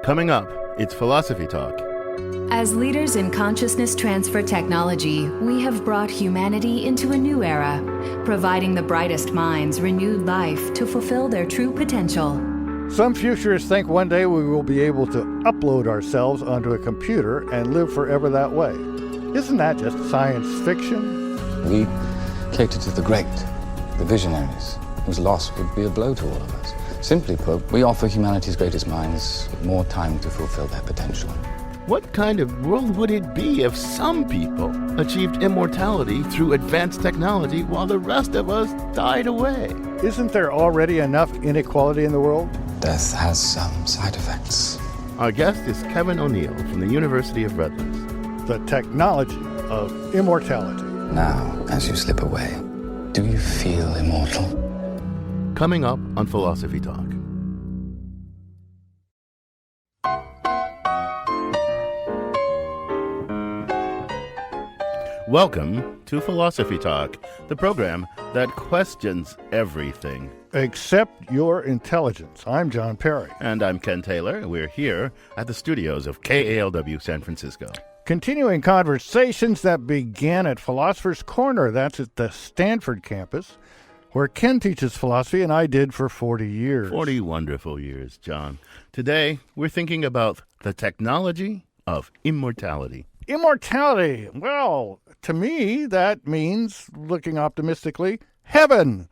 Coming up, it's Philosophy Talk. As leaders in consciousness transfer technology, we have brought humanity into a new era, providing the brightest minds renewed life to fulfill their true potential. Some futurists think one day we will be able to upload ourselves onto a computer and live forever that way. Isn't that just science fiction? We cater to the great, the visionaries, whose loss would be a blow to all of us. Simply put, we offer humanity's greatest minds more time to fulfill their potential. What kind of world would it be if some people achieved immortality through advanced technology while the rest of us died away? Isn't there already enough inequality in the world? Death has some side effects. Our guest is Kevin O'Neill from the University of Redlands. The Technology of Immortality. Now, as you slip away, do you feel immortal? Coming up on Philosophy Talk. Welcome to Philosophy Talk, the program that questions everything. Except your intelligence. I'm John Perry. And I'm Ken Taylor. We're here at the studios of KALW San Francisco. Continuing conversations that began at Philosopher's Corner. That's at the Stanford campus, where Ken teaches philosophy, and I did for 40 years. 40 wonderful years, John. Today, we're thinking about the technology of immortality. Immortality. Well, to me, that means, looking optimistically, heaven.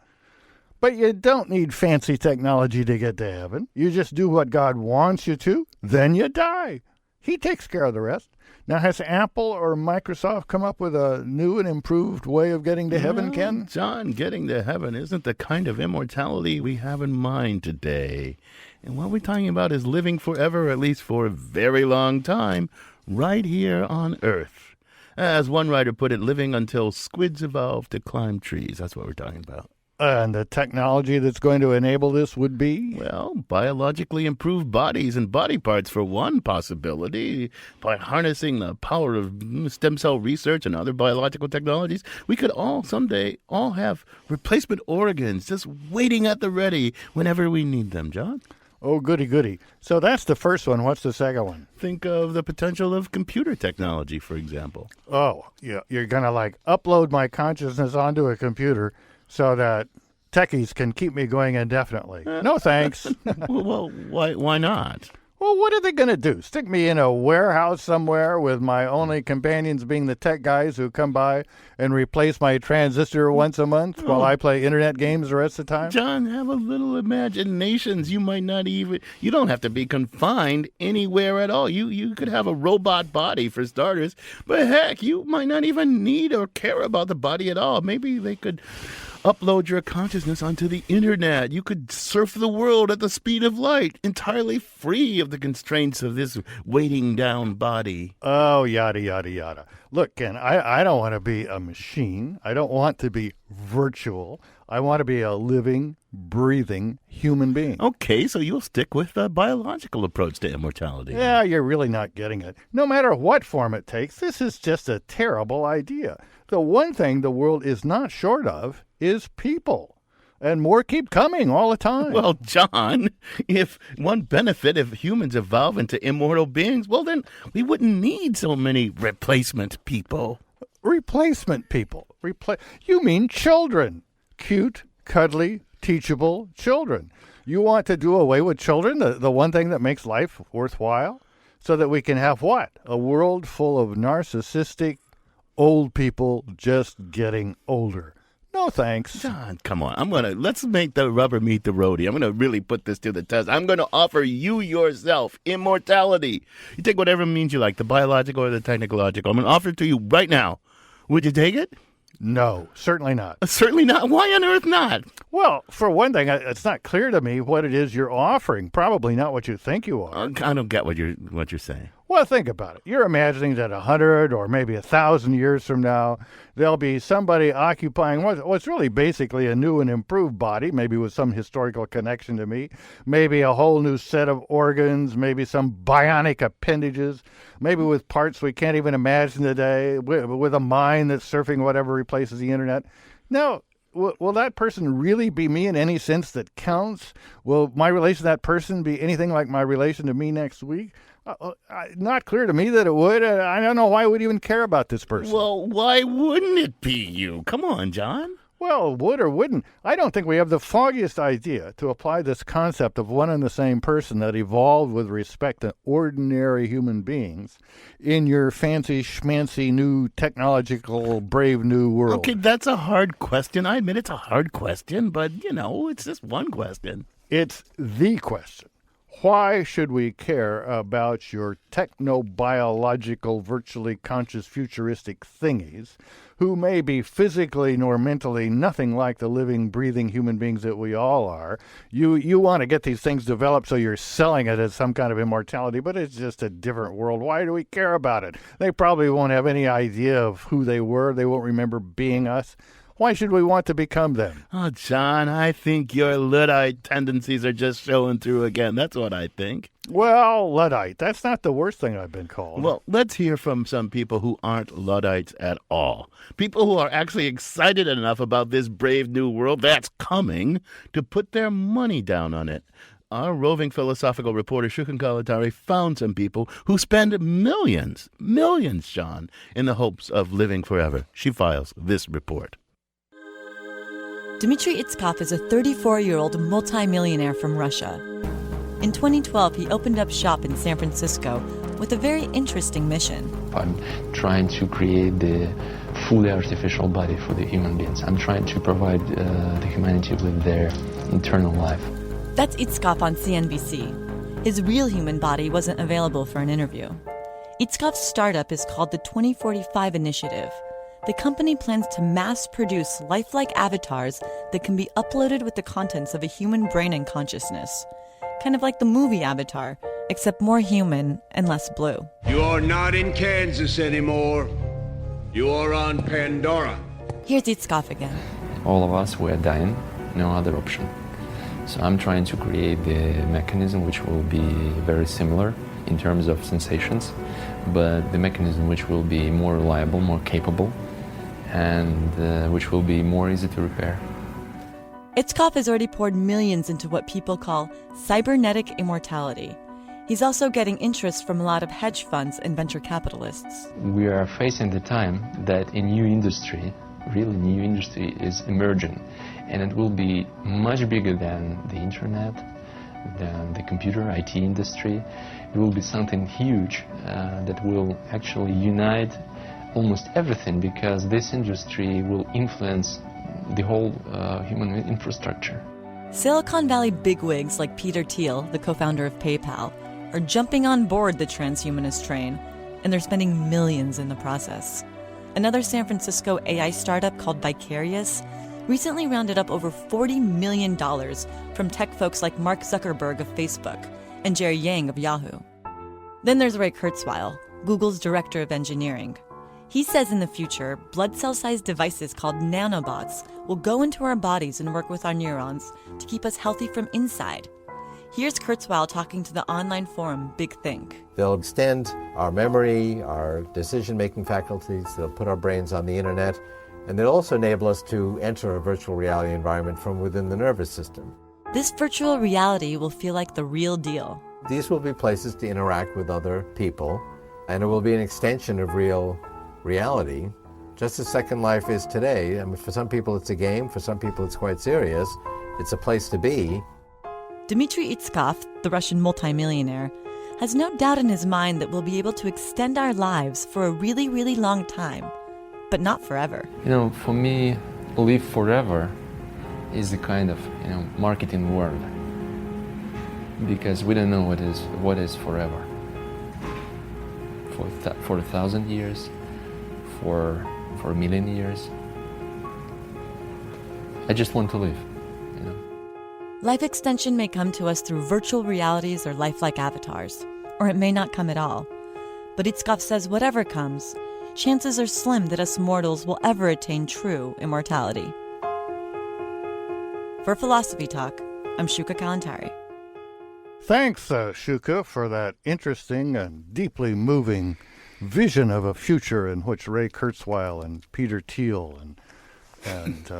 But you don't need fancy technology to get to heaven. You just do what God wants you to, then you die. He takes care of the rest. Now, has Apple or Microsoft come up with a new and improved way of getting to heaven, Ken? John, getting to heaven isn't the kind of immortality we have in mind today. And what we're talking about is living forever, at least for a very long time, right here on Earth. As one writer put it, living until squids evolve to climb trees. That's what we're talking about. And the technology that's going to enable this would be? Well, biologically improved bodies and body parts for one possibility. By harnessing the power of stem cell research and other biological technologies, we could all someday have replacement organs just waiting at the ready whenever we need them, John. Oh, goody, goody. So that's the first one. What's the second one? Think of the potential of computer technology, for example. Oh, yeah. You're going to upload my consciousness onto a computer so that techies can keep me going indefinitely. No thanks. Well, why not? Well, what are they going to do? Stick me in a warehouse somewhere with my only companions being the tech guys who come by and replace my transistor once a month while I play internet games the rest of the time? John, have a little imaginations. You don't have to be confined anywhere at all. You could have a robot body for starters, but heck, you might not even need or care about the body at all. Maybe they could upload your consciousness onto the internet. You could surf the world at the speed of light, entirely free of the constraints of this weighting down body. Oh, yada, yada, yada. Look, Ken, I don't want to be a machine. I don't want to be virtual. I want to be a living, breathing human being. Okay, so you'll stick with the biological approach to immortality. Yeah, you're really not getting it. No matter what form it takes, this is just a terrible idea. The one thing the world is not short of is people. And more keep coming all the time. Well, John, if one benefit if humans evolve into immortal beings, well, then we wouldn't need so many replacement people. Replacement people? You mean children. Cute, cuddly, teachable children. You want to do away with children, the one thing that makes life worthwhile? So that we can have what? A world full of narcissistic old people just getting older. No thanks. John, come on. Let's make the rubber meet the roadie. I'm going to really put this to the test. I'm going to offer you yourself immortality. You take whatever means you like, the biological or the technological. I'm going to offer it to you right now. Would you take it? No, certainly not. Certainly not? Why on earth not? Well, for one thing, it's not clear to me what it is you're offering. Probably not what you think you are. I don't get what you're saying. Well, think about it. You're imagining that 100 or maybe 1,000 years from now, there'll be somebody occupying what's really basically a new and improved body, maybe with some historical connection to me, maybe a whole new set of organs, maybe some bionic appendages, maybe with parts we can't even imagine today, with a mind that's surfing whatever replaces the internet. Now, will that person really be me in any sense that counts? Will my relation to that person be anything like my relation to me next week? Not clear to me that it would. I don't know why I would even care about this person. Well, why wouldn't it be you? Come on, John. Well, would or wouldn't. I don't think we have the foggiest idea to apply this concept of one and the same person that evolved with respect to ordinary human beings in your fancy schmancy new technological brave new world. Okay, that's a hard question. I admit it's a hard question, but, it's just one question. It's the question. Why should we care about your technobiological, virtually conscious, futuristic thingies who may be physically nor mentally nothing like the living, breathing human beings that we all are? You want to get these things developed so you're selling it as some kind of immortality, but it's just a different world. Why do we care about it? They probably won't have any idea of who they were. They won't remember being us. Why should we want to become them? Oh, John, I think your Luddite tendencies are just showing through again. That's what I think. Well, Luddite, that's not the worst thing I've been called. Well, let's hear from some people who aren't Luddites at all. People who are actually excited enough about this brave new world that's coming to put their money down on it. Our roving philosophical reporter, Shukun Kalatari, found some people who spend millions, John, in the hopes of living forever. She files this report. Dmitry Itskov is a 34-year-old multimillionaire from Russia. In 2012, he opened up shop in San Francisco with a very interesting mission. I'm trying to create the fully artificial body for the human beings. I'm trying to provide the humanity with their internal life. That's Itskov on CNBC. His real human body wasn't available for an interview. Itskov's startup is called the 2045 Initiative. The company plans to mass-produce lifelike avatars that can be uploaded with the contents of a human brain and consciousness. Kind of like the movie Avatar, except more human and less blue. You are not in Kansas anymore. You are on Pandora. Here's Itskov again. All of us, we're dying, no other option. So I'm trying to create the mechanism which will be very similar in terms of sensations, but the mechanism which will be more reliable, more capable, and which will be more easy to repair. Itskov has already poured millions into what people call cybernetic immortality. He's also getting interest from a lot of hedge funds and venture capitalists. We are facing the time that a new industry, really new industry, is emerging, and it will be much bigger than the internet, than the computer IT industry. It will be something huge that will actually unite almost everything, because this industry will influence the whole human infrastructure. Silicon Valley bigwigs like Peter Thiel, the co-founder of PayPal, are jumping on board the transhumanist train, and they're spending millions in the process. Another San Francisco AI startup called Vicarious recently rounded up over $40 million from tech folks like Mark Zuckerberg of Facebook and Jerry Yang of Yahoo. Then there's Ray Kurzweil, Google's director of engineering. He says in the future, blood cell-sized devices called nanobots will go into our bodies and work with our neurons to keep us healthy from inside. Here's Kurzweil talking to the online forum Big Think. They'll extend our memory, our decision-making faculties, they'll put our brains on the internet, and they'll also enable us to enter a virtual reality environment from within the nervous system. This virtual reality will feel like the real deal. These will be places to interact with other people, and it will be an extension of real reality, just as Second Life is today. I mean, for some people it's a game, for some people it's quite serious. It's a place to be. Dmitry Itskov, the Russian multimillionaire, has no doubt in his mind that we'll be able to extend our lives for a really, really long time, but not forever. For me, live forever is a kind of, marketing word, because we don't know what is forever. For 1,000 years, for a million years. I just want to live, Life extension may come to us through virtual realities or lifelike avatars, or it may not come at all. But Itskov says whatever comes, chances are slim that us mortals will ever attain true immortality. For Philosophy Talk, I'm Shuka Kalantari. Thanks, Shuka, for that interesting and deeply moving vision of a future in which Ray Kurzweil and Peter Thiel and and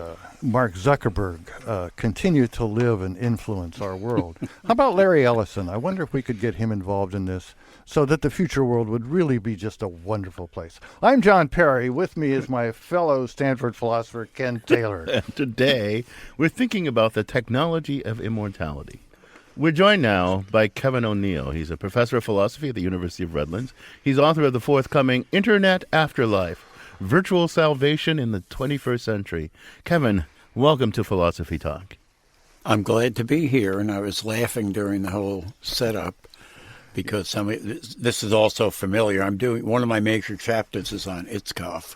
Mark Zuckerberg continue to live and influence our world. How about Larry Ellison? I wonder if we could get him involved in this so that the future world would really be just a wonderful place. I'm John Perry. With me is my fellow Stanford philosopher, Ken Taylor. And today, we're thinking about the technology of immortality. We're joined now by Kevin O'Neill. He's a professor of philosophy at the University of Redlands. He's author of the forthcoming Internet Afterlife, Virtual Salvation in the 21st Century. Kevin, welcome to Philosophy Talk. I'm glad to be here, and I was laughing during the whole setup because this is also familiar. I'm doing one of my major chapters is on Itzkoff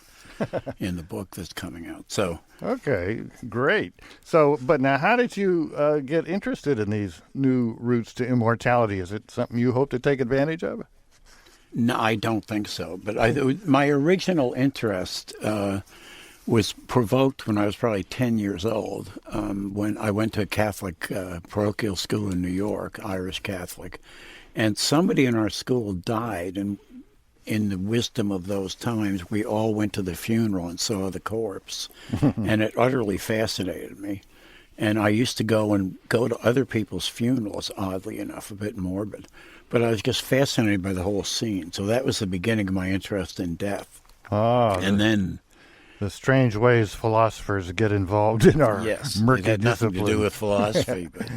in the book that's coming out. So okay, great. So, but now, how did you get interested in these new routes to immortality? Is it something you hope to take advantage of? no, I don't think so. But my original interest was provoked when I was probably 10 years old, when I went to a Catholic parochial school in New York, Irish Catholic, and somebody in our school died, and in the wisdom of those times, we all went to the funeral and saw the corpse, and it utterly fascinated me. And I used to go to other people's funerals, oddly enough, a bit morbid, but I was just fascinated by the whole scene. So that was the beginning of my interest in death. And then the strange ways philosophers get involved in our murky it had nothing discipline. to do with philosophy. But,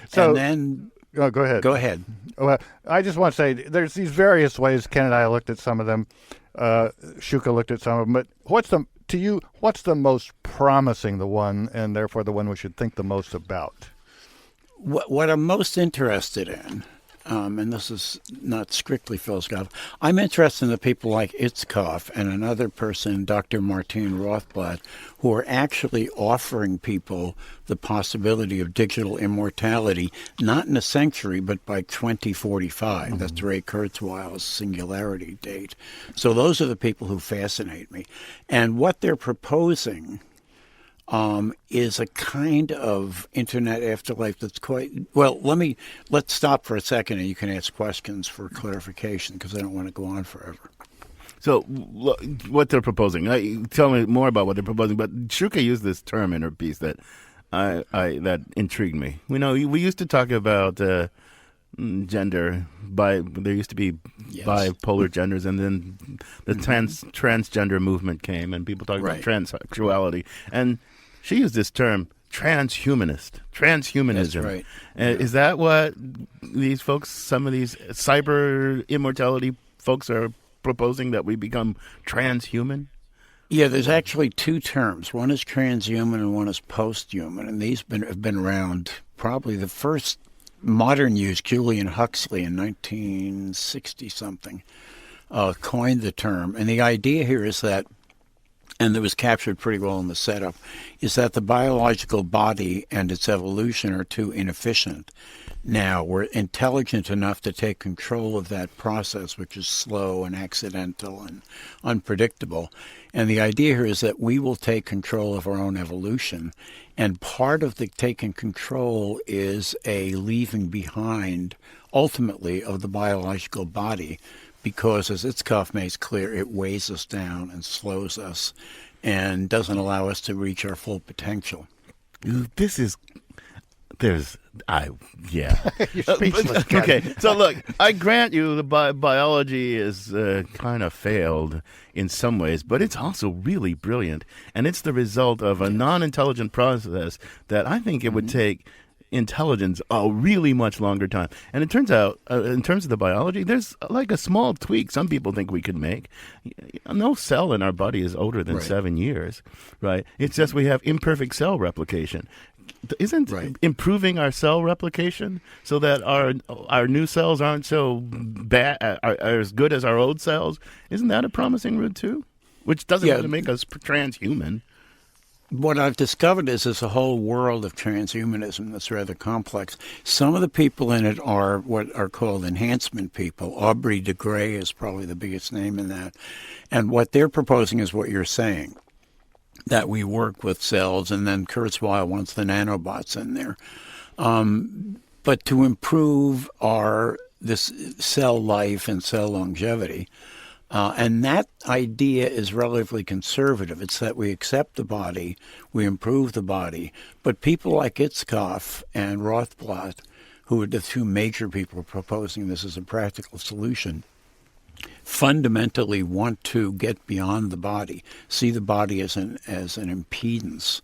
so, and then go ahead. Go ahead. Well, I just want to say there's these various ways. Ken and I looked at some of them. Shuka looked at some of them. But what's the most promising, the one, and therefore the one we should think the most about? What I'm most interested in, and this is not strictly philosophical, I'm interested in the people like Itzkoff and another person, Dr. Martine Rothblatt, who are actually offering people the possibility of digital immortality, not in a century, but by 2045. Mm-hmm. That's Ray Kurzweil's singularity date. So those are the people who fascinate me. And what they're proposing is a kind of internet afterlife that's quite well. Let's stop for a second, and you can ask questions for clarification because I don't want to go on forever. So, what they're proposing? Tell me more about what they're proposing. But Shuka used this term in her piece that that intrigued me. We used to talk about gender. There used to be bipolar genders, and then the transgender movement came, and people talked about transsexuality. And she used this term, transhumanism. That's right. Is that what these folks, some of these cyber immortality folks, are proposing, that we become transhuman? Yeah, there's actually two terms. One is transhuman and one is posthuman, and these have been around. Probably the first modern use, Julian Huxley in 1960-something, coined the term. And the idea here is that, and that was captured pretty well in the setup, is that the biological body and its evolution are too inefficient. Now, we're intelligent enough to take control of that process, which is slow and accidental and unpredictable. And the idea here is that we will take control of our own evolution. And part of the taking control is a leaving behind, ultimately, of the biological body, because, as Itzkoff makes clear, it weighs us down and slows us and doesn't allow us to reach our full potential. You're speechless. Okay, so look, I grant you the biology is kind of failed in some ways, but it's also really brilliant, and it's the result of a non-intelligent process that I think it would take intelligence a really much longer time. And it turns out, in terms of the biology, there's like a small tweak some people think we could make. No cell in our body is older than 7 years, right? It's just we have imperfect cell replication. Isn't improving our cell replication so that our new cells aren't so bad, are as good as our old cells? Isn't that a promising route too? Which doesn't have to make us transhuman. What I've discovered is there's a whole world of transhumanism that's rather complex. Some of the people in it are what are called enhancement people. Aubrey de Grey is probably the biggest name in that. And what they're proposing is what you're saying, that we work with cells, and then Kurzweil wants the nanobots in there. But to improve this cell life and cell longevity, And that idea is relatively conservative. It's that we accept the body, we improve the body. But people like Itzkoff and Rothblatt, who are the two major people proposing this as a practical solution, fundamentally want to get beyond the body, see the body as an impedance,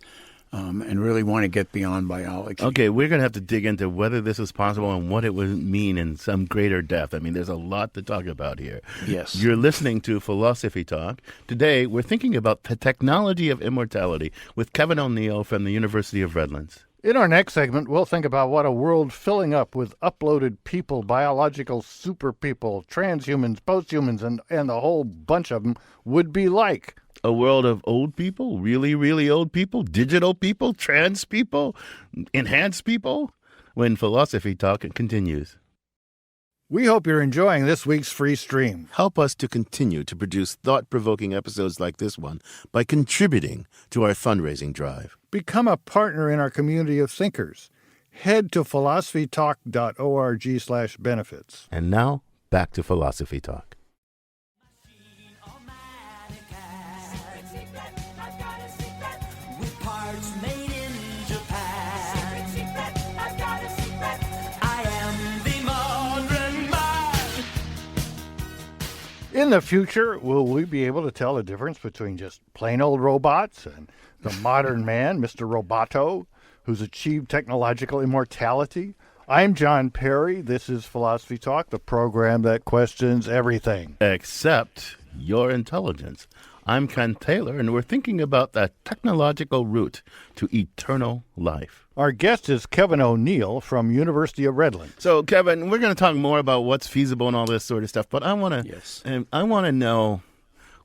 and really want to get beyond biology. Okay, we're going to have to dig into whether this is possible and what it would mean in some greater depth. I mean, there's a lot to talk about here. Yes. You're listening to Philosophy Talk. Today, we're thinking about the technology of immortality with Kevin O'Neill from the University of Redlands. In our next segment, we'll think about what a world filling up with uploaded people, biological super people, transhumans, posthumans, and the whole bunch of them would be like. A world of old people, really, really old people, digital people, trans people, enhanced people, when Philosophy Talk continues. We hope you're enjoying this week's free stream. Help us to continue to produce thought-provoking episodes like this one by contributing to our fundraising drive. Become a partner in our community of thinkers. Head to philosophytalk.org/benefits. And now, back to Philosophy Talk. In the future, will we be able to tell the difference between just plain old robots and the modern man, Mr. Roboto, who's achieved technological immortality? I'm John Perry. This is Philosophy Talk, the program that questions everything. Except your intelligence. I'm Ken Taylor, and we're thinking about the technological route to eternal life. Our guest is Kevin O'Neill from University of Redlands. So, Kevin, we're going to talk more about what's feasible and all this sort of stuff, but I want to know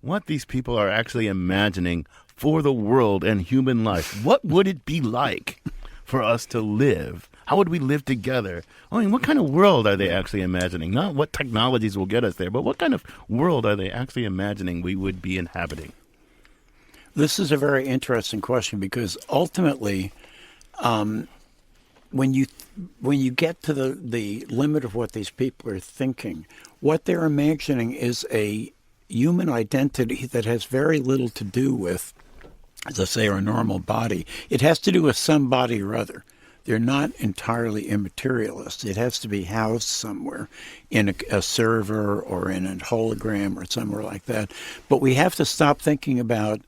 what these people are actually imagining for the world and human life. What would it be like for us to live? How would we live together? I mean, what kind of world are they actually imagining? Not what technologies will get us there, but what kind of world are they actually imagining we would be inhabiting? This is a very interesting question because ultimately, when you get to the limit of what these people are thinking, what they're imagining is a human identity that has very little to do with, as I say, our normal body. It has to do with some body or other. They're not entirely immaterialist. It has to be housed somewhere in a server or in a hologram or somewhere like that. But we have to stop thinking about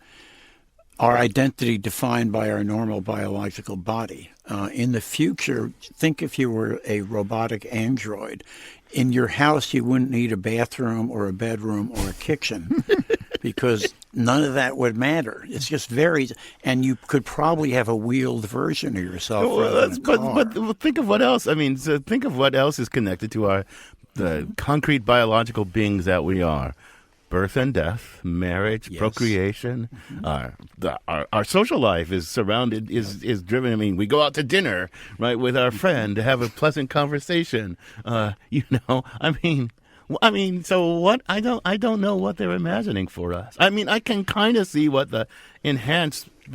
our identity defined by our normal biological body. In the future, think if you were a robotic android. In your house, you wouldn't need a bathroom or a bedroom or a kitchen because none of that would matter. It's just and you could probably have a wheeled version of yourself rather than a car. But think of what else. I mean, so think of what else is connected to the concrete biological beings that we are. Birth and death, marriage, yes. Procreation. Our social life is surrounded, is driven. I mean, we go out to dinner, right, with our friend to have a pleasant conversation. I mean, so what? I don't know what they're imagining for us. I mean, I can kind of see what the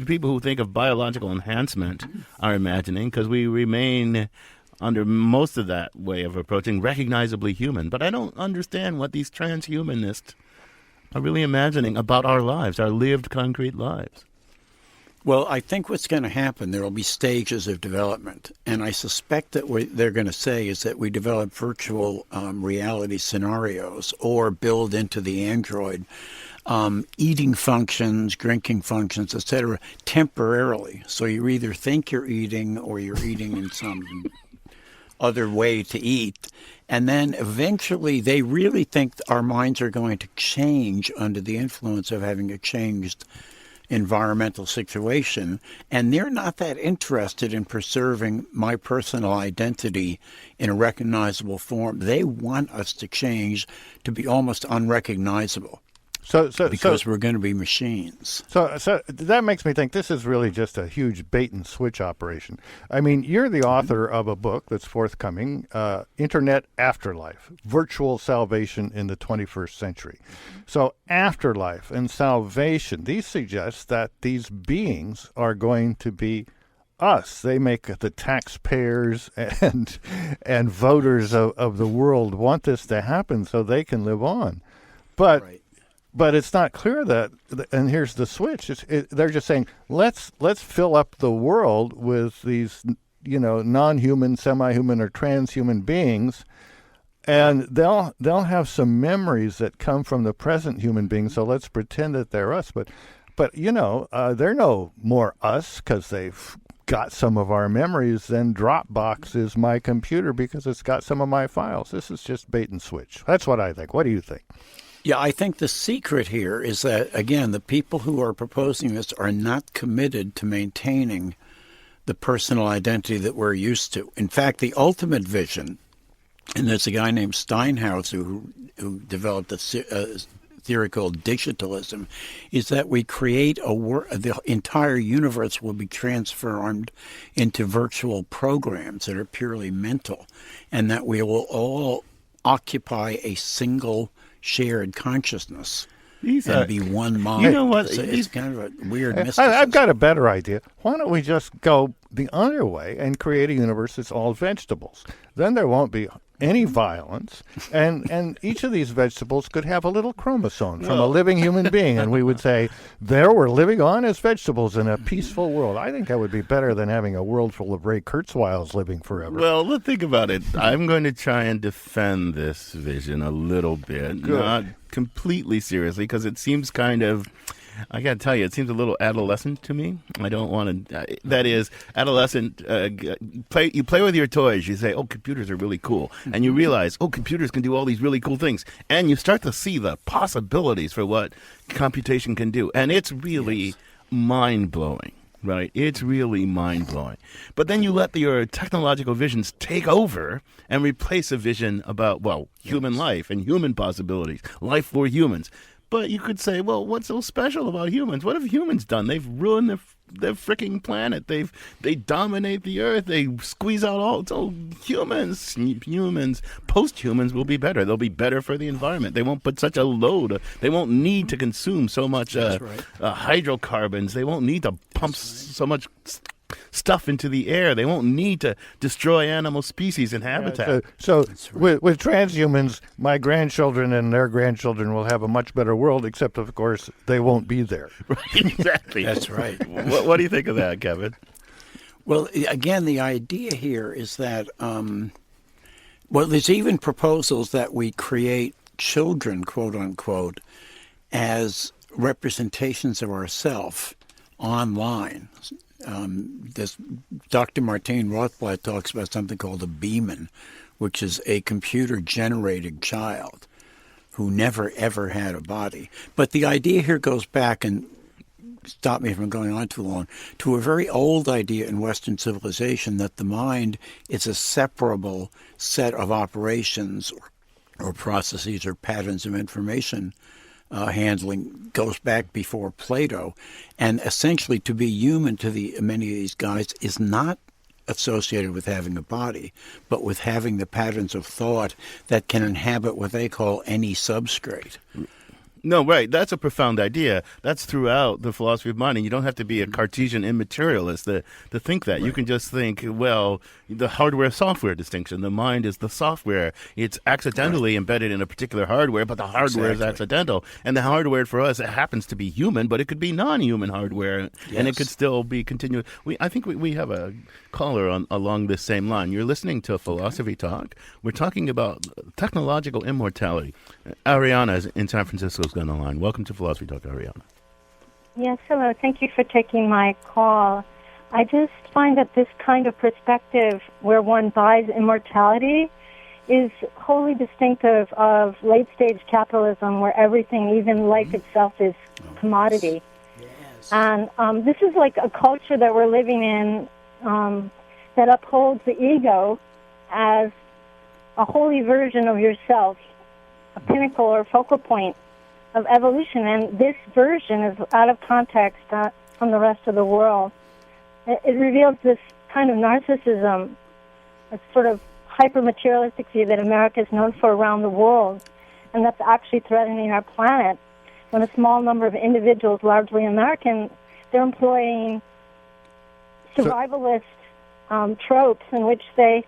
people who think of biological enhancement are imagining, because we remain under most of that way of approaching recognizably human. But I don't understand what these transhumanists are really imagining about our lives, our lived concrete lives. Well, I think what's going to happen, there will be stages of development. And I suspect that what they're going to say is that we develop virtual reality scenarios or build into the android eating functions, drinking functions, etc., temporarily. So you either think you're eating or you're eating in some other way to eat. And then eventually they really think our minds are going to change under the influence of having a changed environmental situation. And they're not that interested in preserving my personal identity in a recognizable form. They want us to change to be almost unrecognizable. Because we're going to be machines. So that makes me think this is really just a huge bait and switch operation. I mean, you're the author of a book that's forthcoming, Internet Afterlife, Virtual Salvation in the 21st Century. So afterlife and salvation, these suggest that these beings are going to be us. They make the taxpayers and voters of the world want this to happen so they can live on. But but it's not clear that, and here's the switch. They're just saying, let's fill up the world with these, non-human, semi-human, or transhuman beings, and they'll have some memories that come from the present human beings. So let's pretend that they're us. But they're no more us because they've got some of our memories than Dropbox is my computer because it's got some of my files. This is just bait and switch. That's what I think. What do you think? Yeah, I think the secret here is that, again, the people who are proposing this are not committed to maintaining the personal identity that we're used to. In fact, the ultimate vision, and there's a guy named Steinhaus who developed a theory called digitalism, is that we create the entire universe will be transformed into virtual programs that are purely mental, and that we will all occupy a single shared consciousness and be one mind. You know what? It's kind of a weird mysticism. I've got a better idea. Why don't we just go the other way and create a universe that's all vegetables? Then there won't be any violence, and each of these vegetables could have a little chromosome from a living human being, and we would say, there we're living on as vegetables in a peaceful world. I think that would be better than having a world full of Ray Kurzweils living forever. Well, let's think about it. I'm going to try and defend this vision a little bit, not completely seriously, because it seems kind of, I got to tell you, it seems a little adolescent to me. I don't want to. That is, adolescent. You play with your toys. You say, "Oh, computers are really cool," and you realize, "Oh, computers can do all these really cool things," and you start to see the possibilities for what computation can do, and it's really mind blowing. Right? It's really mind blowing. But then you let your technological visions take over and replace a vision about human life and human possibilities, life for humans. But you could say, well, what's so special about humans? What have humans done? They've ruined their freaking planet. They dominate the earth. They squeeze out all. So humans, post-humans will be better. They'll be better for the environment. They won't put such a load. They won't need to consume so much hydrocarbons. They won't need to pump so much stuff into the air. They won't need to destroy animal species and habitat. So with transhumans, my grandchildren and their grandchildren will have a much better world, except, of course, they won't be there. Right, exactly. That's right. What do you think of that, Kevin? Well, again, the idea here is that, there's even proposals that we create children, quote unquote, as representations of ourself online. This Dr. Martine Rothblatt talks about something called a Beeman, which is a computer-generated child who never, ever had a body. But the idea here goes back, and stop me from going on too long, to a very old idea in Western civilization that the mind is a separable set of operations or processes or patterns of information handling. Goes back before Plato, and essentially to be human to many of these guys is not associated with having a body, but with having the patterns of thought that can inhabit what they call any substrate. No, right. That's a profound idea. That's throughout the philosophy of mind. And you don't have to be a Cartesian immaterialist to think that. Right. You can just think, well, the hardware-software distinction. The mind is the software. It's accidentally embedded in a particular hardware, but the hardware is accidental. And the hardware for us, it happens to be human, but it could be non-human hardware, and it could still be continuous. I think we have a caller along this same line. You're listening to Philosophy Talk. We're talking about technological immortality. Ariana is in San Francisco. On the line. Welcome to Philosophy Talk, Ariana. Yes, hello. Thank you for taking my call. I just find that this kind of perspective where one buys immortality is wholly distinctive of late-stage capitalism where everything, even life itself, is commodity. Yes. And this is like a culture that we're living in that upholds the ego as a holy version of yourself, a pinnacle or focal point of evolution, and this version is out of context from the rest of the world. It reveals this kind of narcissism, a sort of hyper-materialistic view that America is known for around the world, and that's actually threatening our planet. When a small number of individuals, largely American, they're employing survivalist tropes in which they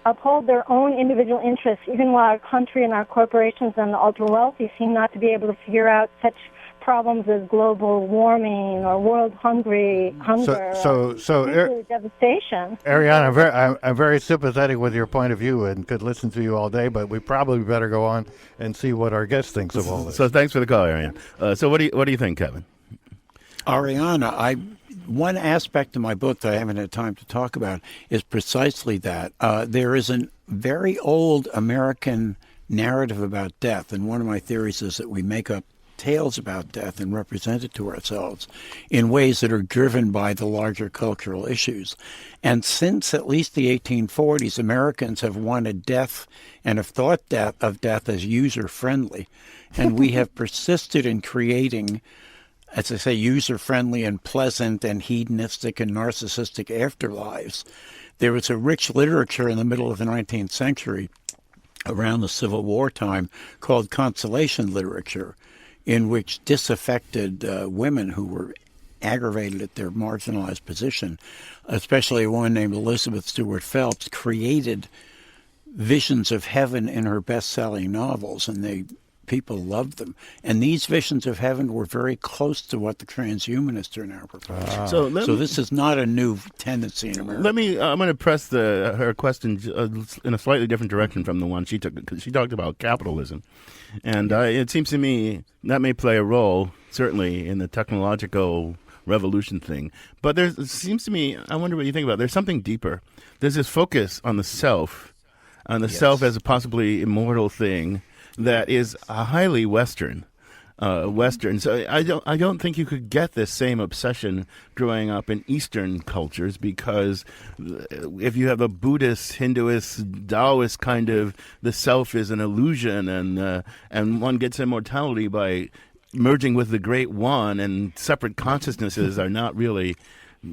uphold their own individual interests, even while our country and our corporations and the ultra-wealthy seem not to be able to figure out such problems as global warming or world hunger, nuclear devastation. Ariana, I'm very sympathetic with your point of view and could listen to you all day, but we probably better go on and see what our guest thinks of all this. So thanks for the call, Ariana. So what do you think, Kevin? Ariana, one aspect of my book that I haven't had time to talk about is precisely that. There is a very old American narrative about death, and one of my theories is that we make up tales about death and represent it to ourselves in ways that are driven by the larger cultural issues. And since at least the 1840s, Americans have wanted death and have thought of death as user-friendly. And we have persisted in creating, as I say, user-friendly and pleasant and hedonistic and narcissistic afterlives. There was a rich literature in the middle of the 19th century around the Civil War time called consolation literature, in which disaffected women who were aggravated at their marginalized position, especially one named Elizabeth Stewart Phelps, created visions of heaven in her best-selling novels, and people loved them. And these visions of heaven were very close to what the transhumanists are now proposing. So this is not a new tendency in America. I'm going to press her question in a slightly different direction from the one she took, because she talked about capitalism. And it seems to me that may play a role, certainly, in the technological revolution thing. But it seems to me, I wonder what you think about it. There's something deeper. There's this focus on the self, self as a possibly immortal thing that is highly Western. So I don't think you could get this same obsession growing up in Eastern cultures, because if you have a Buddhist, Hinduist, Taoist kind of, the self is an illusion, and one gets immortality by merging with the Great One, and separate consciousnesses are not really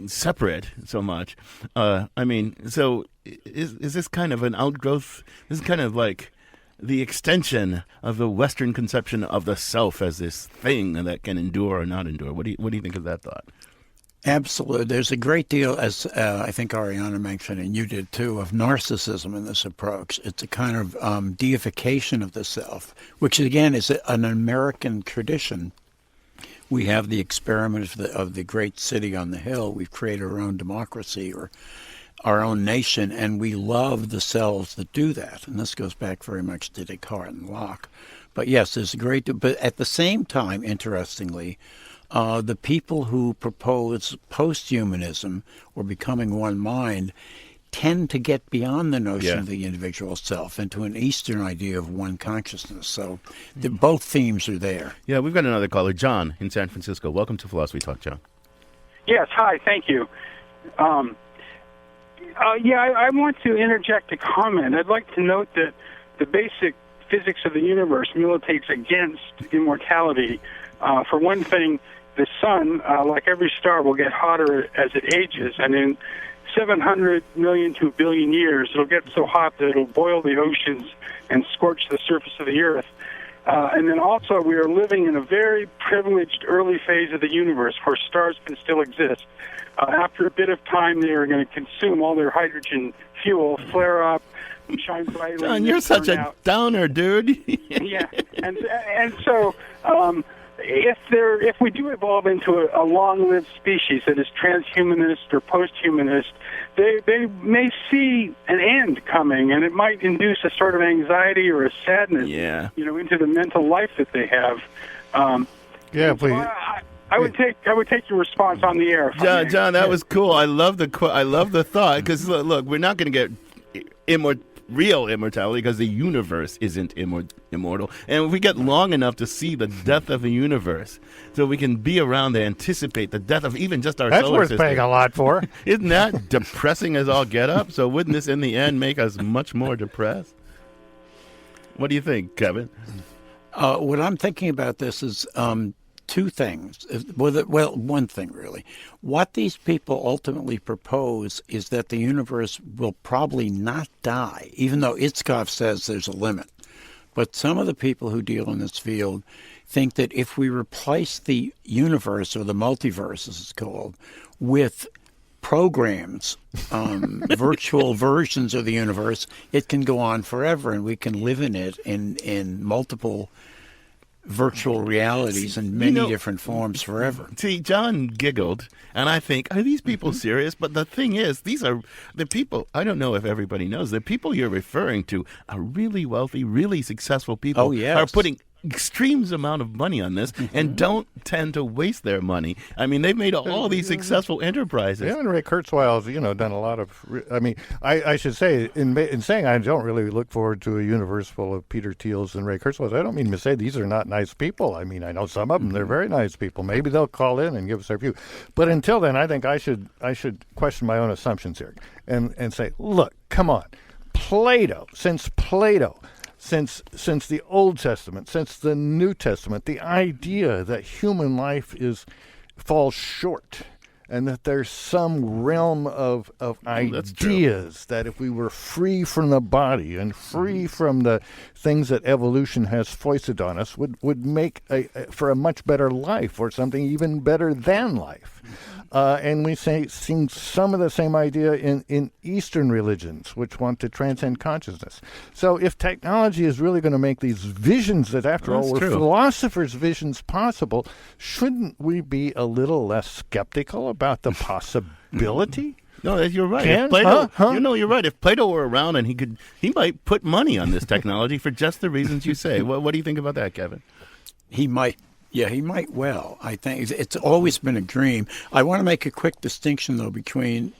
separate so much. So is this kind of an outgrowth? This is kind of like the extension of the Western conception of the self as this thing that can endure or not endure. What do you think of that thought? Absolutely. There's a great deal, as I think Ariana mentioned, and you did too, of narcissism in this approach. It's a kind of deification of the self, which again is an American tradition. We have the experiment of the great city on the hill. We've created our own democracy or our own nation, and we love the selves that do that. And this goes back very much to Descartes and Locke. But yes, there's a great... But at the same time, interestingly, the people who propose posthumanism or becoming one mind tend to get beyond the notion of the individual self into an Eastern idea of one consciousness. So both themes are there. Yeah, we've got another caller, John, in San Francisco. Welcome to Philosophy Talk, John. Yes, hi, thank you. I want to interject a comment. I'd like to note that the basic physics of the universe militates against immortality. For one thing, the sun, like every star, will get hotter as it ages, and in 700 million to a billion years, it'll get so hot that it'll boil the oceans and scorch the surface of the earth. And then also, we are living in a very privileged early phase of the universe where stars can still exist. After a bit of time, they are going to consume all their hydrogen fuel, flare up, shine brightly. John, you're such a downer, dude. Yeah, and so if we do evolve into a long-lived species that is transhumanist or posthumanist, they may see an end coming, and it might induce a sort of anxiety or a sadness, into the mental life that they have. Please. I would take your response on the air. John, that was cool. I love the thought, because look, we're not going to get real immortality because the universe isn't immortal. And if we get long enough to see the death of the universe, so we can be around to anticipate the death of even just our solar system. That's worth paying a lot for. Isn't that depressing as all get up? So wouldn't this in the end make us much more depressed? What do you think, Kevin? What I'm thinking about this is two things. Well, one thing, really. What these people ultimately propose is that the universe will probably not die, even though Itzkov says there's a limit. But some of the people who deal in this field think that if we replace the universe, or the multiverse as it's called, with programs, virtual versions of the universe, it can go on forever, and we can live in it in multiple virtual realities in many different forms forever. See, John giggled, and I think, are these people serious? But the thing is, these are the people, I don't know if everybody knows, the people you're referring to are really wealthy, really successful people. Oh, yes. Are putting extremes amount of money on this and don't tend to waste their money. I mean, they've made all these successful enterprises. Yeah, and Ray Kurzweil's, done a lot of. I should say in saying I don't really look forward to a universe full of Peter Thiels and Ray Kurzweils. I don't mean to say these are not nice people. I mean, I know some of them; they're very nice people. Maybe they'll call in and give us their view. But until then, I think I should question my own assumptions here and say, look, come on, Plato. Since the Old Testament, since the New Testament, the idea that human life falls short, and that there's some realm of ideas that if we were free from the body and free from the things that evolution has foisted on us, would make for a much better life, or something even better than life. And we see some of the same idea in Eastern religions, which want to transcend consciousness. So if technology is really going to make these visions that, after all, were philosophers' visions possible, shouldn't we be a little less skeptical about the possibility? No, you're right. If Plato, you're right. If Plato were around, and he might put money on this technology for just the reasons you say. What do you think about that, Kevin? He might. Yeah, he might well. I think it's always been a dream. I want to make a quick distinction, though, between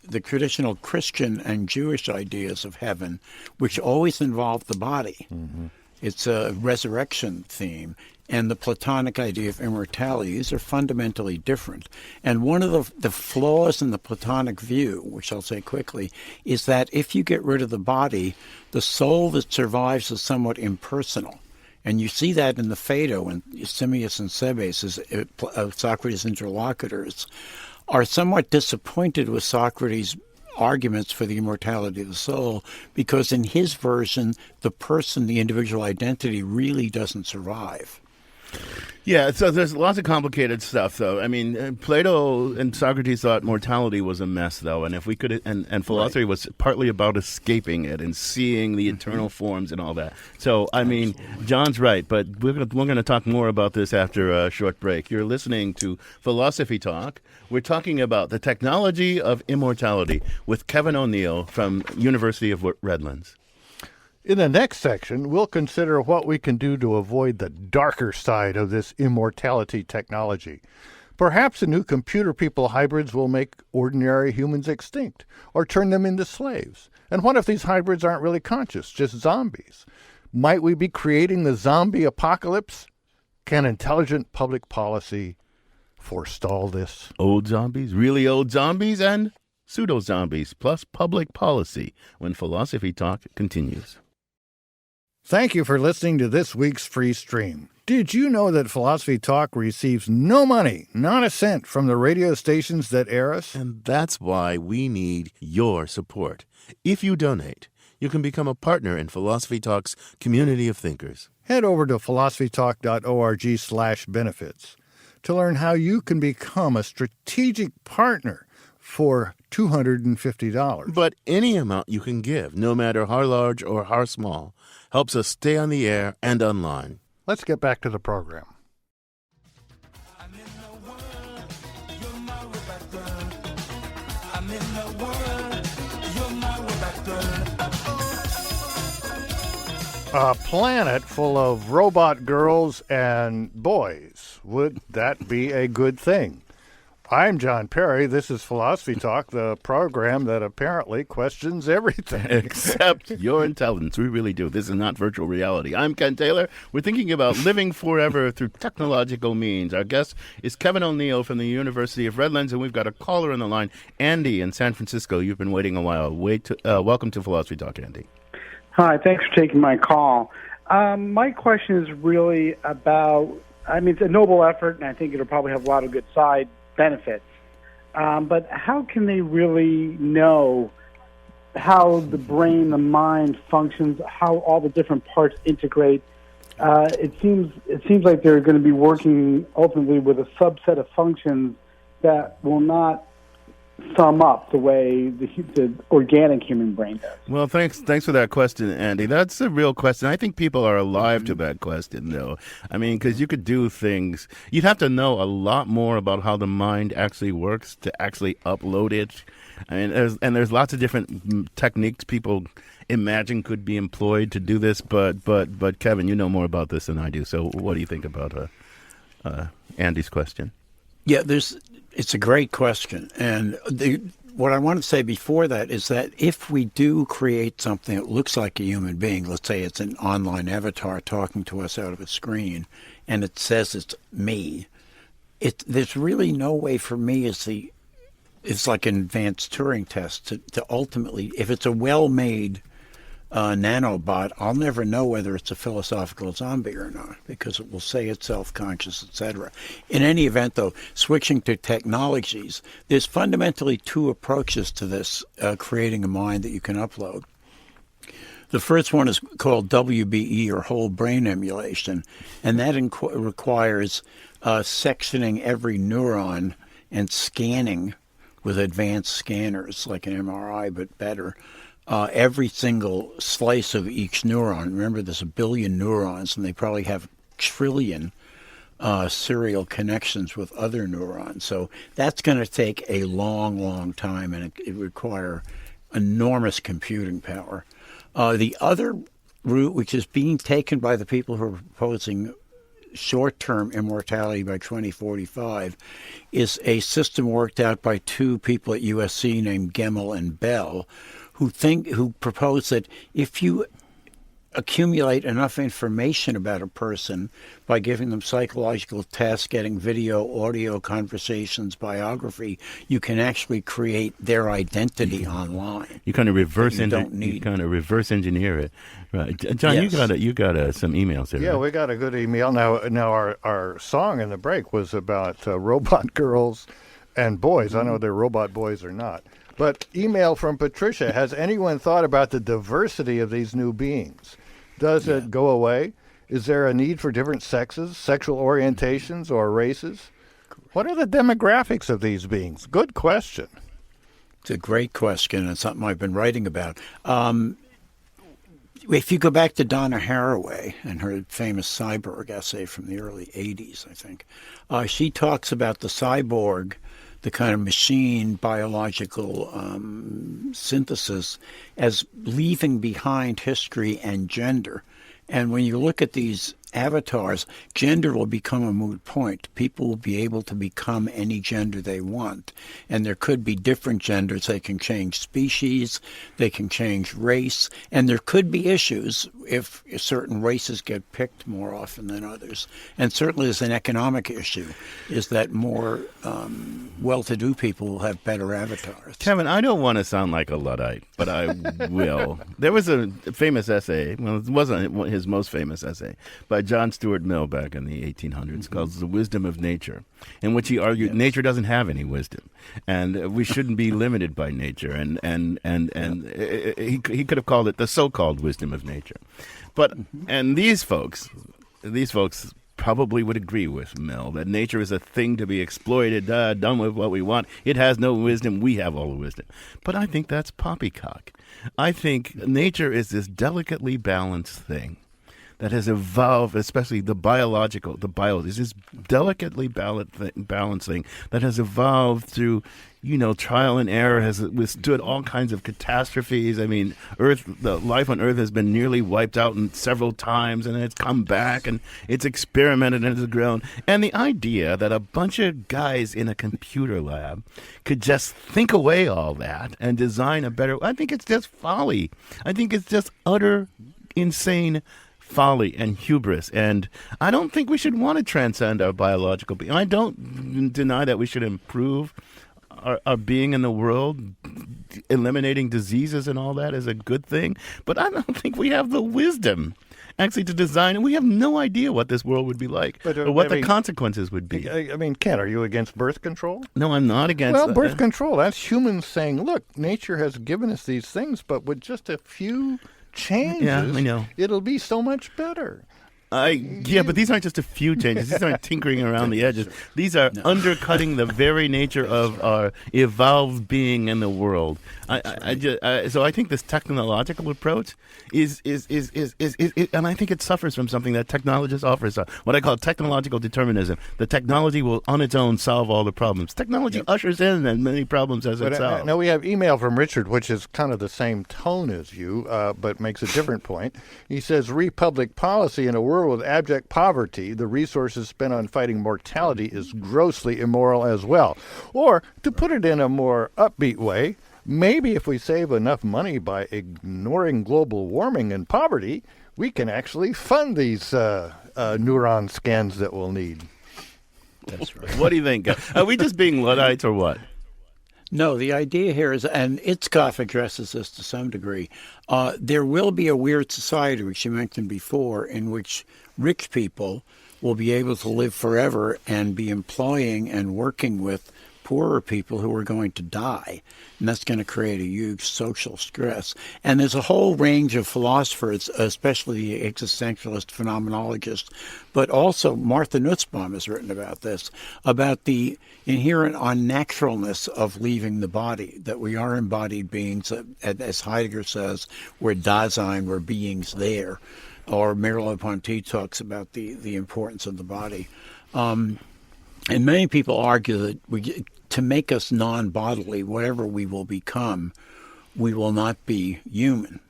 the traditional Christian and Jewish ideas of heaven, which always involve the body. Mm-hmm. It's a resurrection theme. And the Platonic idea of immortality. These are fundamentally different. And one of the flaws in the Platonic view, which I'll say quickly, is that if you get rid of the body, the soul that survives is somewhat impersonal. And you see that in the Phaedo, and Simmias and Cebes, Socrates' interlocutors, are somewhat disappointed with Socrates' arguments for the immortality of the soul, because in his version, the person, the individual identity, really doesn't survive. Yeah, so there's lots of complicated stuff, though. I mean, Plato and Socrates thought mortality was a mess, though, and if we could, and philosophy was partly about escaping it and seeing the eternal forms and all that. So, I mean, John's right, but we're going to talk more about this after a short break. You're listening to Philosophy Talk. We're talking about the technology of immortality with Kevin O'Neill from University of Redlands. In the next section, we'll consider what we can do to avoid the darker side of this immortality technology. Perhaps the new computer people hybrids will make ordinary humans extinct or turn them into slaves. And what if these hybrids aren't really conscious, just zombies? Might we be creating the zombie apocalypse? Can intelligent public policy forestall this? Old zombies, really old zombies, and pseudo-zombies, plus public policy, when Philosophy Talk continues. Thank you for listening to this week's free stream. Did you know that Philosophy Talk receives no money, not a cent, from the radio stations that air us? And that's why we need your support. If you donate, you can become a partner in Philosophy Talk's community of thinkers. Head over to philosophytalk.org/benefits to learn how you can become a strategic partner for $250. But any amount you can give, no matter how large or how small, helps us stay on the air and online. Let's get back to the program. A planet full of robot girls and boys. Would that be a good thing? I'm John Perry. This is Philosophy Talk, the program that apparently questions everything. Except your intelligence. We really do. This is not virtual reality. I'm Ken Taylor. We're thinking about living forever through technological means. Our guest is Kevin O'Neill from the University of Redlands, and we've got a caller on the line, Andy in San Francisco. You've been waiting a while. Welcome to Philosophy Talk, Andy. Hi, thanks for taking my call. My question is really about, it's a noble effort, and I think it'll probably have a lot of good side benefits. But how can they really know how the brain, the mind functions, how all the different parts integrate? It seems like they're going to be working ultimately with a subset of functions that will not thumb up the way the organic human brain does. Well, thanks for that question, Andy. That's a real question. I think people are alive to that question, though. I mean, because you could do things. You'd have to know a lot more about how the mind actually works to actually upload it. I mean, there's lots of different techniques people imagine could be employed to do this. But Kevin, you know more about this than I do. So, what do you think about Andy's question? Yeah, it's a great question. And what I want to say before that is that if we do create something that looks like a human being, let's say it's an online avatar talking to us out of a screen, and it says it's me, there's really no way for me it's like an advanced Turing test to ultimately, if it's a well-made nanobot, I'll never know whether it's a philosophical zombie or not because it will say it's self-conscious, etc. In any event, though, switching to technologies, there's fundamentally two approaches to this, creating a mind that you can upload. The first one is called WBE, or whole brain emulation, and that requires sectioning every neuron and scanning with advanced scanners like an MRI, but better. Every single slice of each neuron. Remember, there's 1 billion neurons, and they probably have trillion serial connections with other neurons. So that's going to take a long, long time, and it require enormous computing power. The other route, which is being taken by the people who are proposing short-term immortality by 2045, is a system worked out by two people at USC named Gemmell and Bell, who propose that if you accumulate enough information about a person by giving them psychological tests, getting video, audio, conversations, biography, you can actually create their identity online. You kind of reverse engineer it, right? John, Yes. you got some emails there. Yeah, right? we got a good email. Now our song in the break was about robot girls and boys. I know they're robot boys or not. But email from Patricia, has anyone thought about the diversity of these new beings? Does it go away? Is there a need for different sexes, sexual orientations, or races? What are the demographics of these beings? Good question. It's a great question, and something I've been writing about. If you go back to Donna Haraway and her famous cyborg essay from the early 80s, I think, she talks about the cyborg, the kind of machine biological synthesis, as leaving behind history and gender. And when you look at these avatars, gender will become a moot point. People will be able to become any gender they want. And there could be different genders. They can change species, they can change race, and there could be issues if certain races get picked more often than others. And certainly there's an economic issue, is that more well-to-do people will have better avatars. Kevin, I don't want to sound like a Luddite, but I will. There was a famous essay, well, it wasn't his most famous essay, by John Stuart Mill back in the 1800s called The Wisdom of Nature, in which he argued nature doesn't have any wisdom, and we shouldn't be limited by nature, and he could have called it the so-called wisdom of nature. But and these folks probably would agree with Mill that nature is a thing to be exploited, done with what we want. It has no wisdom. We have all the wisdom. But I think that's poppycock. I think nature is this delicately balanced thing that has evolved, especially the is this delicately balanced thing that has evolved through, trial and error, has withstood all kinds of catastrophes. I mean, the life on Earth has been nearly wiped out several times, and it's come back, and it's experimented and it's grown. And the idea that a bunch of guys in a computer lab could just think away all that and design a better, I think it's just folly. I think it's just utter insane folly and hubris, and I don't think we should want to transcend our biological being. I don't deny that we should improve our being in the world. Eliminating diseases and all that is a good thing, but I don't think we have the wisdom actually to design, and we have no idea what this world would be like or what the consequences would be. I mean, Ken, are you against birth control? No, I'm not against Well, birth control, that's humans saying, look, nature has given us these things, but with just a few changes, yeah, I know. It'll be so much better. Yeah, but these aren't just a few changes. These aren't tinkering around the edges. These are undercutting the very nature of our evolved being in the world. So I think this technological approach is and I think it suffers from something that technologists offer us, what I call technological determinism. The technology will on its own solve all the problems. Technology ushers in as many problems as it solves. Now we have email from Richard, which is kind of the same tone as you, but makes a different point. He says, republic policy in a world with abject poverty, the resources spent on fighting mortality is grossly immoral as well. Or, to put it in a more upbeat way, maybe if we save enough money by ignoring global warming and poverty, we can actually fund these neuron scans that we'll need. That's right. What do you think? Are we just being Luddites or what? No, the idea here is, and Itzkoff addresses this to some degree, there will be a weird society, which you mentioned before, in which rich people will be able to live forever and be employing and working with poorer people who are going to die. And that's going to create a huge social stress. And there's a whole range of philosophers, especially the existentialist phenomenologists, but also Martha Nussbaum has written about this, about the inherent unnaturalness of leaving the body, that we are embodied beings, as Heidegger says, we're Dasein, we're beings there. Or Merleau-Ponty talks about the importance of the body. And many people argue that to make us non-bodily, whatever we will become, we will not be human.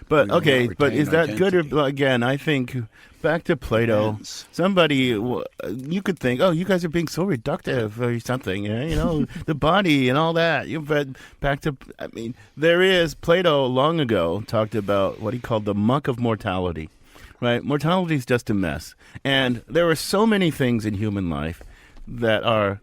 But but is that good or again? I think back to Plato. Somebody you could think, oh, you guys are being so reductive or something. The body and all that. But back to, there is Plato long ago talked about what he called the muck of mortality. Right, mortality is just a mess, and there are so many things in human life that are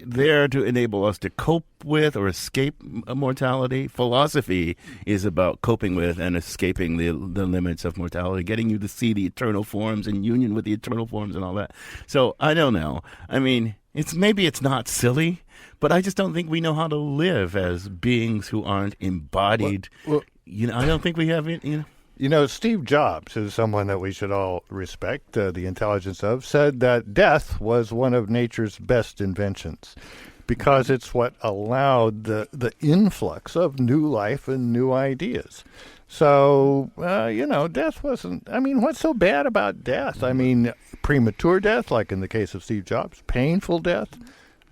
there to enable us to cope with or escape mortality. Philosophy is about coping with and escaping the limits of mortality, getting you to see the eternal forms in union with the eternal forms and all that. So I don't know. Maybe it's not silly, but I just don't think we know how to live as beings who aren't embodied. I don't think we have it. Steve Jobs, who's someone that we should all respect the intelligence of, said that death was one of nature's best inventions because it's what allowed the influx of new life and new ideas. So, death wasn't, what's so bad about death? Premature death, like in the case of Steve Jobs, painful death.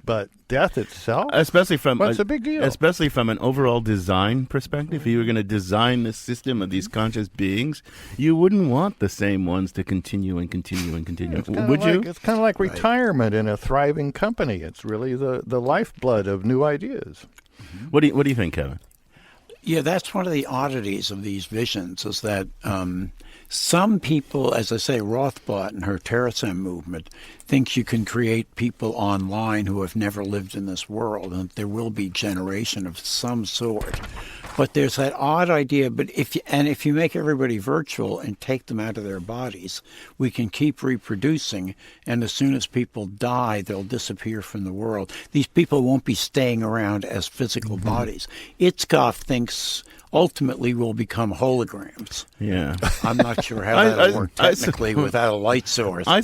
But death itself? What's a big deal? Especially from an overall design perspective. If you were going to design the system of these conscious beings, you wouldn't want the same ones to continue and continue and continue. Would you? It's kind of like retirement in a thriving company. It's really the lifeblood of new ideas. What do you think, Kevin? Yeah, that's one of the oddities of these visions is that some people, as I say, Rothbard and her Terasem movement, thinks you can create people online who have never lived in this world, and there will be generation of some sort. But there's that odd idea, but if you make everybody virtual and take them out of their bodies, we can keep reproducing, and as soon as people die, they'll disappear from the world. These people won't be staying around as physical bodies. Itzkoff thinks ultimately we'll become holograms. Yeah. I'm not sure how that'll work technically without a light source. I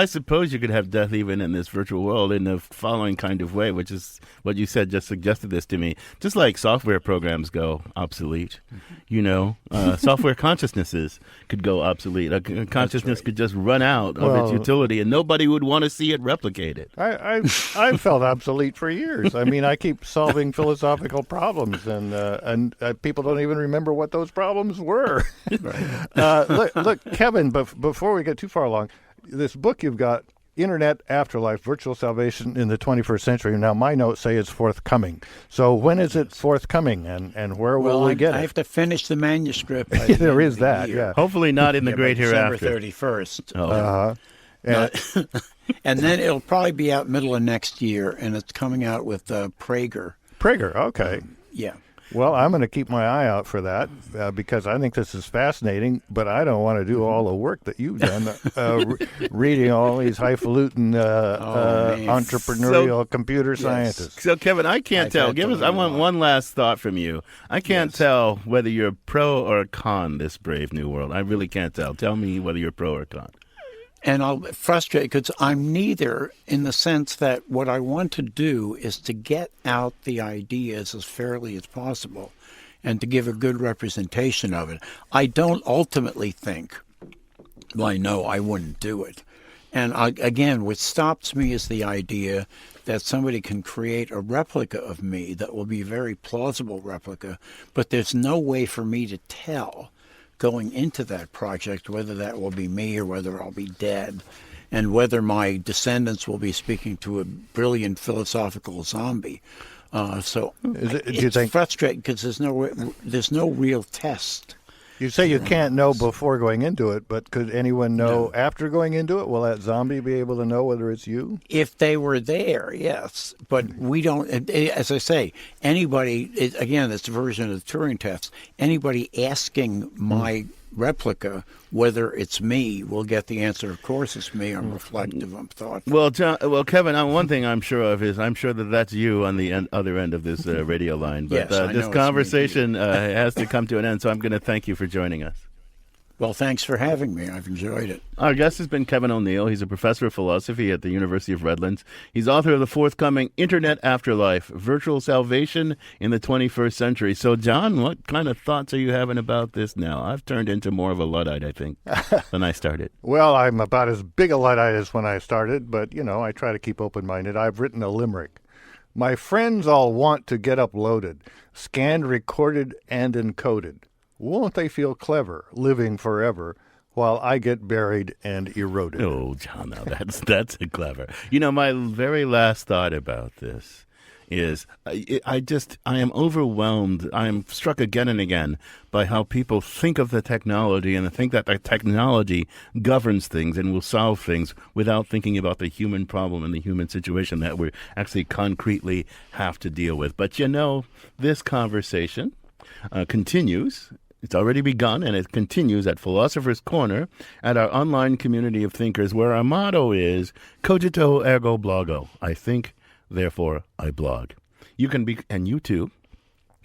suppose you could have death even in this virtual world in the following kind of way, which is what you said, just suggested this to me. Just like software programs go obsolete, software consciousnesses could go obsolete. A consciousness could just run out of its utility and nobody would want to see it replicated. I've felt obsolete for years. I keep solving philosophical problems and people don't even remember what those problems were. Look, Kevin, before we get too far along, this book you've got, Internet Afterlife, Virtual Salvation in the 21st Century. Now, my notes say it's forthcoming. So when is it forthcoming, and where will we get it? I have to finish the manuscript. There is that, yeah. Hopefully not in the great hereafter. December 31st. Oh. And then it'll probably be out middle of next year, and it's coming out with Prager. Prager, okay. Yeah. Well, I'm going to keep my eye out for that because I think this is fascinating, but I don't want to do all the work that you've done reading all these highfalutin entrepreneurial computer scientists. So, Kevin, I can't tell. I want one last thought from you. I can't tell whether you're pro or con this brave new world. I really can't tell. Tell me whether you're pro or con. And I'll frustrate because I'm neither, in the sense that what I want to do is to get out the ideas as fairly as possible and to give a good representation of it. I don't ultimately think, well, I know I wouldn't do it. And again, what stops me is the idea that somebody can create a replica of me that will be a very plausible replica, but there's no way for me to tell going into that project whether that will be me or whether I'll be dead, and whether my descendants will be speaking to a brilliant philosophical zombie. So it's frustrating because there's no real test. You say you can't know before going into it, but could anyone know after going into it? Will that zombie be able to know whether it's you? If they were there, yes. But we don't, as I say, anybody, again, it's a version of the Turing test, anybody asking my replica whether it's me will get the answer, of course it's me. I'm reflective, I'm thoughtful. Well, Kevin, one thing I'm sure of is I'm sure that's you on the other end of this radio line. But yes, this conversation has to come to an end, so I'm going to thank you for joining us. Well, thanks for having me. I've enjoyed it. Our guest has been Kevin O'Neill. He's a professor of philosophy at the University of Redlands. He's author of the forthcoming Internet Afterlife, Virtual Salvation in the 21st Century. So, John, what kind of thoughts are you having about this now? I've turned into more of a Luddite, I think, than I started. Well, I'm about as big a Luddite as when I started, but, I try to keep open-minded. I've written a limerick. My friends all want to get uploaded, scanned, recorded, and encoded. Won't they feel clever, living forever, while I get buried and eroded? Oh, John, now that's clever. My very last thought about this is I am overwhelmed. I am struck again and again by how people think of the technology and think that the technology governs things and will solve things without thinking about the human problem and the human situation that we actually concretely have to deal with. But this conversation continues. It's already begun, and it continues at Philosopher's Corner at our online community of thinkers, where our motto is Cogito ergo blogo. I think, therefore I blog. You too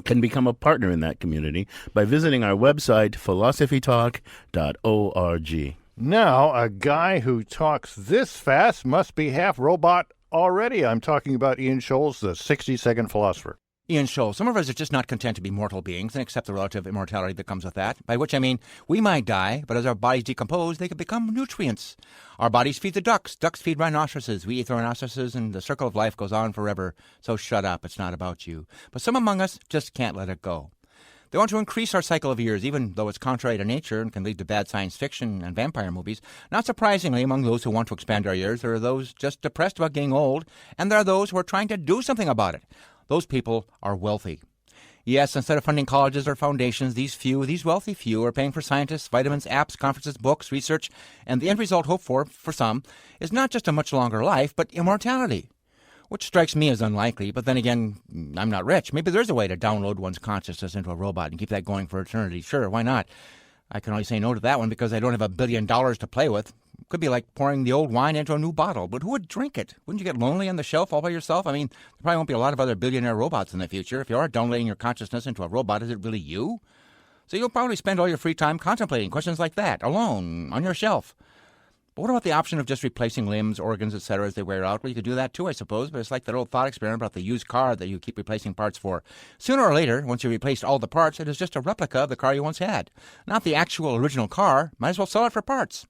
can become a partner in that community by visiting our website, philosophytalk.org. Now, a guy who talks this fast must be half robot already. I'm talking about Ian Scholes, the 60-second philosopher. Ian Scholes, some of us are just not content to be mortal beings and accept the relative immortality that comes with that, by which I mean we might die, but as our bodies decompose, they could become nutrients. Our bodies feed the ducks feed rhinoceroses, we eat the rhinoceroses, and the circle of life goes on forever. So shut up, it's not about you. But some among us just can't let it go. They want to increase our cycle of years, even though it's contrary to nature and can lead to bad science fiction and vampire movies. Not surprisingly, among those who want to expand our years, there are those just depressed about getting old, and there are those who are trying to do something about it. Those people are wealthy. Yes, instead of funding colleges or foundations, these wealthy few are paying for scientists, vitamins, apps, conferences, books, research, and the end result hoped for some, is not just a much longer life, but immortality. Which strikes me as unlikely, but then again, I'm not rich. Maybe there's a way to download one's consciousness into a robot and keep that going for eternity. Sure, why not? I can only say no to that one because I don't have $1 billion to play with. Could be like pouring the old wine into a new bottle, but who would drink it? Wouldn't you get lonely on the shelf all by yourself? I mean, there probably won't be a lot of other billionaire robots in the future. If you are downloading your consciousness into a robot, is it really you? So you'll probably spend all your free time contemplating questions like that, alone, on your shelf. But what about the option of just replacing limbs, organs, etc. as they wear out? Well, you could do that too, I suppose, but it's like that old thought experiment about the used car that you keep replacing parts for. Sooner or later, once you replaced all the parts, it is just a replica of the car you once had. Not the actual original car. Might as well sell it for parts.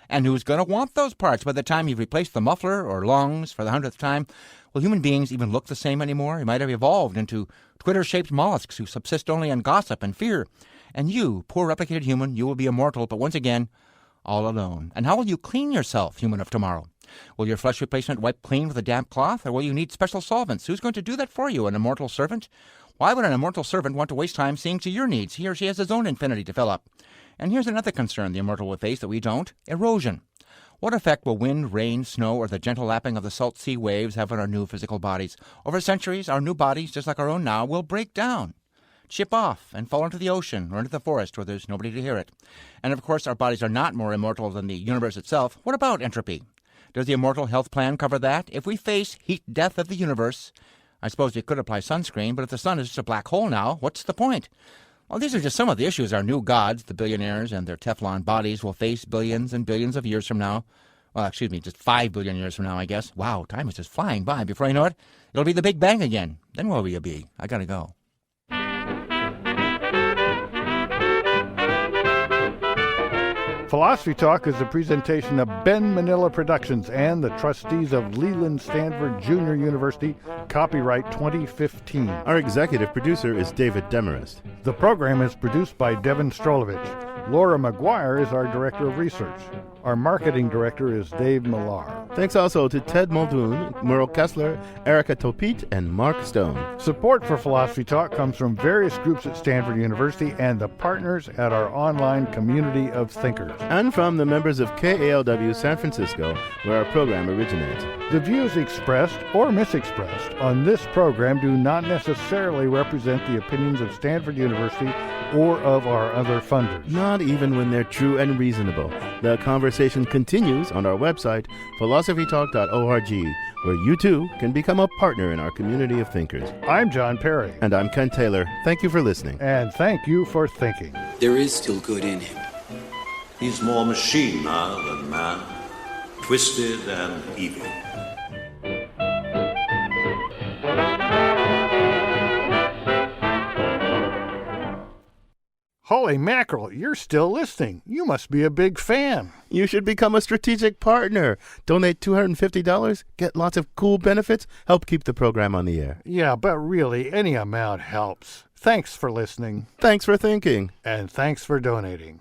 And who's going to want those parts by the time you've replaced the muffler or lungs for the 100th time? Will human beings even look the same anymore? You might have evolved into Twitter-shaped mollusks who subsist only on gossip and fear. And you, poor replicated human, you will be immortal, but once again, all alone. And how will you clean yourself, human of tomorrow? Will your flesh replacement wipe clean with a damp cloth, or will you need special solvents? Who's going to do that for you, an immortal servant? Why would an immortal servant want to waste time seeing to your needs? He or she has his own infinity to fill up. And here's another concern the immortal will face that we don't: erosion. What effect will wind, rain, snow, or the gentle lapping of the salt sea waves have on our new physical bodies? Over centuries, our new bodies, just like our own now, will break down. chip off and fall into the ocean or into the forest where there's nobody to hear it. And of course, our bodies are not more immortal than the universe itself. What about entropy? Does the Immortal Health Plan cover that? If we face heat death of the universe, I suppose we could apply sunscreen, but if the sun is just a black hole now, what's the point? Well, these are just some of the issues our new gods, the billionaires and their Teflon bodies, will face billions and billions of years from now. Well, excuse me, just 5 billion years from now, I guess. Wow, time is just flying by. Before I know it, it'll be the Big Bang again. Then where will you be? I gotta go. Philosophy Talk is a presentation of Ben Manila Productions and the trustees of Leland Stanford Junior University, copyright 2015. Our executive producer is David Demarest. The program is produced by Devin Strolovich. Laura McGuire is our director of research. Our marketing director is Dave Millar. Thanks also to Ted Muldoon, Merle Kessler, Erica Topit, and Mark Stone. Support for Philosophy Talk comes from various groups at Stanford University and the partners at our online community of thinkers. And from the members of KALW San Francisco, where our program originates. The views expressed or misexpressed on this program do not necessarily represent the opinions of Stanford University or of our other funders. Not even when they're true and reasonable. The conversation continues on our website, philosophytalk.org, where you too can become a partner in our community of thinkers. I'm John Perry. And I'm Ken Taylor. Thank you for listening. And thank you for thinking. There is still good in him. He's more machine now than man, twisted and evil. Holy mackerel, you're still listening. You must be a big fan. You should become a strategic partner. Donate $250, get lots of cool benefits, help keep the program on the air. Yeah, but really, any amount helps. Thanks for listening. Thanks for thinking. And thanks for donating.